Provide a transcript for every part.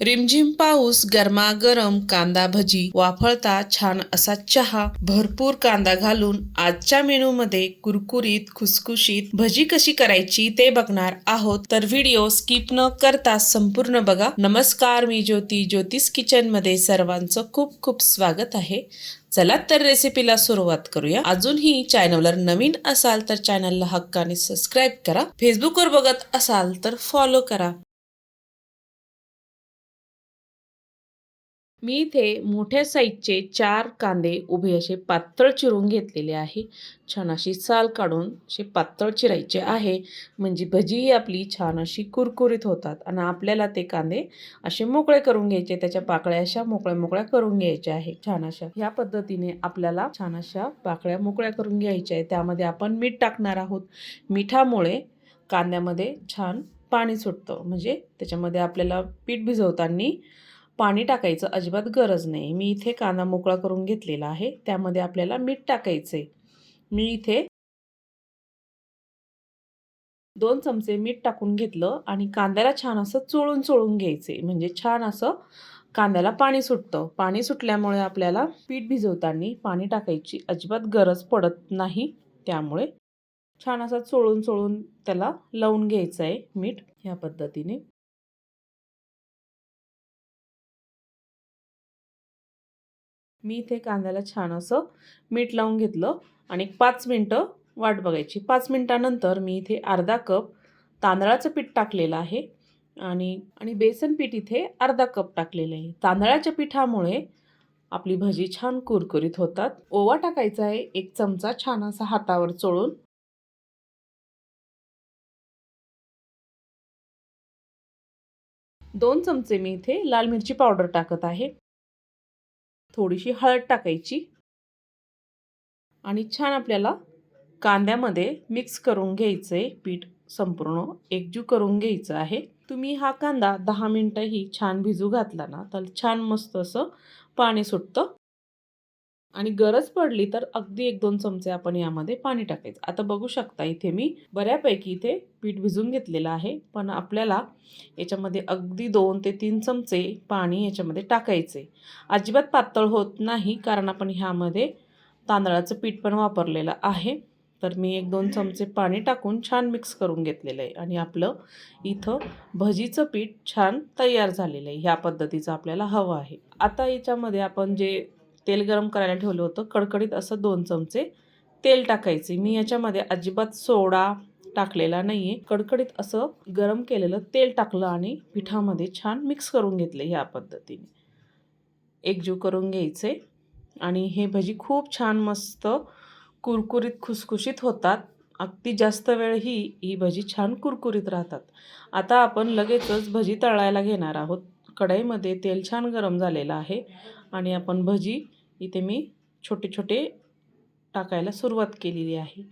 रिमझिम पाऊस, गरमागरम कांदा भजी, वाफळता छान असा चहा, भरपूर कांदा घालून आजच्या मेनू मध्ये कुरकुरीत खुसखुशीत भजी कशी करायची ते बघणार आहोत. तर व्हिडिओ स्किप न करता संपूर्ण बघा. नमस्कार, मी ज्योती. ज्योतिष किचन मध्ये सर्वांचं खूप खूप स्वागत आहे. चला तर रेसिपीला सुरुवात करूया. अजूनही चॅनलवर नवीन असाल तर चॅनलला हक्काने सबस्क्राईब करा. फेसबुकवर बघत असाल तर फॉलो करा. मी इथे मोठ्या साईजचे 4 कांदे उभे असे पातळ चिरून घेतलेले आहे. छान अशी साल काढून असे पातळ चिरायचे आहे. म्हणजे भजी आपली छान अशी कुरकुरीत होतात. आणि आपल्याला ते कांदे असे मोकळे करून घ्यायचे. त्याच्या पाकळ्या अशा मोकळ्या करून घ्यायच्या आहे. छान अशा या पद्धतीने आपल्याला छान अशा पाकळ्या मोकळ्या करून घ्यायच्या आहे. त्यामध्ये आपण मीठ टाकणार आहोत. मिठामुळे कांद्यामध्ये छान पाणी सुटतं. म्हणजे त्याच्यामध्ये आपल्याला पीठ भिजवताना पाणी टाकायचं अजिबात गरज नाही. मी इथे कांदा मोकळा करून घेतलेला आहे. त्यामध्ये आपल्याला मीठ टाकायचे. मी इथे 2 चमचे मीठ टाकून घेतलं आणि कांद्याला छान असं चोळून घ्यायचे. म्हणजे छान असं कांद्याला पाणी सुटतं. पाणी सुटल्यामुळे आपल्याला पीठ भिजवताना पाणी टाकायची अजिबात गरज पडत नाही. त्यामुळे छान असं चोळून त्याला लावून घ्यायचं आहे मीठ ह्या पद्धतीने. मी इथे कांद्याला छान असं मीठ लावून घेतलं आणि 5 मिनटं वाट बघायची. 5 मिनिटानंतर मी इथे अर्धा कप तांदळाचं पीठ टाकलेलं आहे आणि आणि बेसन पीठ इथे अर्धा कप टाकलेलं आहे. तांदळाच्या पिठामुळे आपली भजी छान कुरकुरीत होतात. ओवा टाकायचा आहे 1 चमचा छान असा हातावर चोळून. 2 चमचे मी इथे लाल मिरची पावडर टाकत आहे. थोडीशी हळद टाकायची आणि छान आपल्याला कांद्यामध्ये मिक्स करून घ्यायचंय. पीठ संपूर्ण एकजीव करून घ्यायचं आहे. तुम्ही हा कांदा 10 मिनिटंही छान भिजू घातला ना तर छान मस्त असं पाणी सुटतं आणि गरज पडली तर अगदी 1-2 चमचे आपण यामध्ये पाणी टाकायचं. आता बघू शकता इथे मी बऱ्यापैकी इथे पीठ भिजून घेतलेलं आहे. पण आपल्याला याच्यामध्ये अगदी 2 ते 3 चमचे पाणी याच्यामध्ये टाकायचे. अजिबात पातळ होत नाही कारण आपण ह्यामध्ये तांदळाचं पीठ पण वापरलेलं आहे. तर मी 1-2 चमचे पाणी टाकून छान मिक्स करून घेतलेलं आहे आणि आपलं इथं भजीचं पीठ छान तयार झालेलं आहे. ह्या पद्धतीचं आपल्याला हवं आहे. आता याच्यामध्ये आपण जे तेल गरम करायला ठेवलं होतं कडकडीत असं 2 चमचे तेल टाकायचे. मी याच्यामध्ये अजिबात सोडा टाकलेला नाही आहे. कडकडीत असं गरम केलेलं तेल टाकलं आणि पिठामध्ये छान मिक्स करून घेतले. ह्या पद्धतीने एकजीव करून घ्यायचे आणि हे भजी खूप छान मस्त कुरकुरीत खुसखुशीत होतात. अगदी जास्त वेळ ही भजी छान कुरकुरीत राहतात. आता आपण लगेचच भजी तळायला घेणार आहोत. कढईमध्ये तेल छान गरम झालेलं आहे आणि आपण भजी इथे मी छोटे टाकायला सुरुवात केलेली आहे.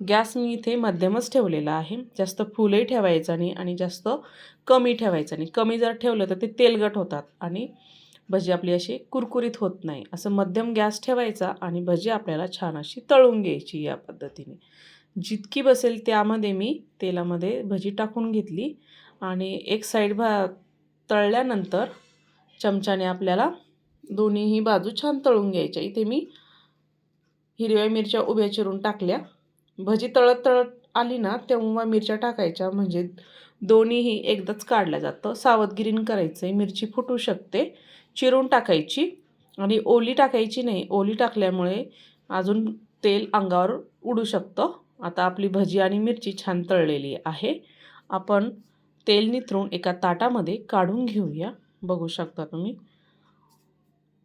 गॅस मी इथे मध्यमच ठेवलेला आहे. जास्त फुलही ठेवायचं नाही आणि जास्त कमी ठेवायचं नाही. कमी जर ठेवलं तर ते तेलकट होतात आणि भजी आपली अशी कुरकुरीत होत नाही. असं मध्यम गॅस ठेवायचा आणि भजी आपल्याला छान अशी तळून घ्यायची या पद्धतीने. जितकी बसेल त्यामध्ये मी तेलामध्ये भजी टाकून घेतली आणि एक साईड तळल्यानंतर चमच्याने आपल्याला दोन्हीही बाजू छान तळून घ्यायच्या. इथे मी हिरव्या मिरच्या उभ्या चिरून टाकल्या. भजी तळत आली ना तेव्हा मिरच्या टाकायच्या. म्हणजे दोन्हीही एकदाच काढल्या जातं. सावधगिरीनं करायचं आहे. मिरची फुटू शकते. चिरून टाकायची आणि ओली टाकायची नाही. ओली टाकल्यामुळे अजून तेल अंगावर उडू शकतं. आता आपली भजी आणि मिरची छान तळलेली आहे. आपण तेल निथरून एका ताटामध्ये काढून घेऊया. बघू शकता तुम्ही.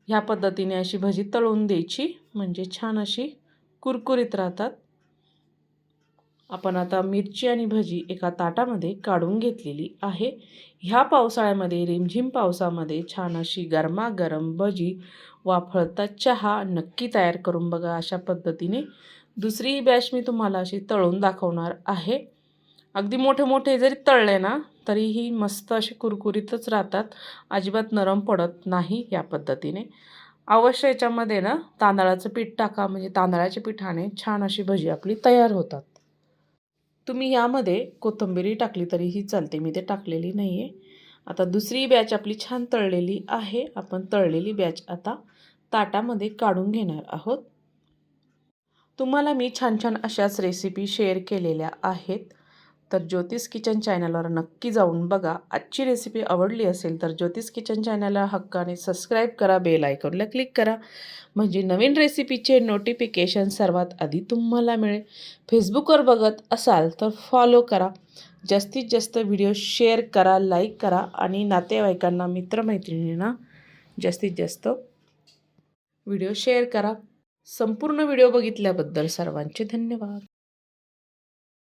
ह्या पद्धतीने अशी भजी तळून द्यायची म्हणजे छान अशी कुरकुरीत राहतात. आपण आता मिरची आणि भजी एका ताटामध्ये काढून घेतलेली आहे. ह्या पावसाळ्यामध्ये रिमझिम पावसामध्ये छान अशी गरमागरम भजी, वाफळता चहा नक्की तयार करून बघा अशा पद्धतीने. दुसरी बॅच मी तुम्हाला अशी तळून दाखवणार आहे. अगदी मोठे जरी तळले ना तरीही मस्त असे कुरकुरीतच राहतात. अजिबात नरम पडत नाही या पद्धतीने. अवश्य याच्यामध्ये ना तांदळाचं पीठ टाका. म्हणजे तांदळाच्या पिठाने छान अशी भजी आपली तयार होतात. तुम्ही यामध्ये कोथिंबीर टाकली तरीही चालते. मी ते टाकलेली नाही आहे. आता दुसरी बॅच आपली छान तळलेली आहे. आपण तळलेली बॅच आता ताटामध्ये काढून घेणार आहोत. तुम्हाला मी छान छान अशाच रेसिपी शेअर केलेल्या आहेत. तर ज्योतिष किचन चॅनलवर नक्की जाऊन बघा. आजची रेसिपी आवडली असेल तर ज्योतिष किचन चॅनलला हक्काने सबस्क्राईब करा, बेल आयकॉनला क्लिक करा, म्हणजे नवीन रेसिपीचे नोटिफिकेशन सर्वात आधी तुम्हाला मिळेल. फेसबुकवर बघत असाल तर फॉलो करा. जास्तीत जास्त व्हिडिओ शेअर करा, लाईक करा आणि नातेवाईकांना, मित्रमैत्रिणींना जास्तीत जास्त व्हिडिओ शेअर करा. संपूर्ण व्हिडिओ बघितल्याबद्दल सर्वांचे धन्यवाद.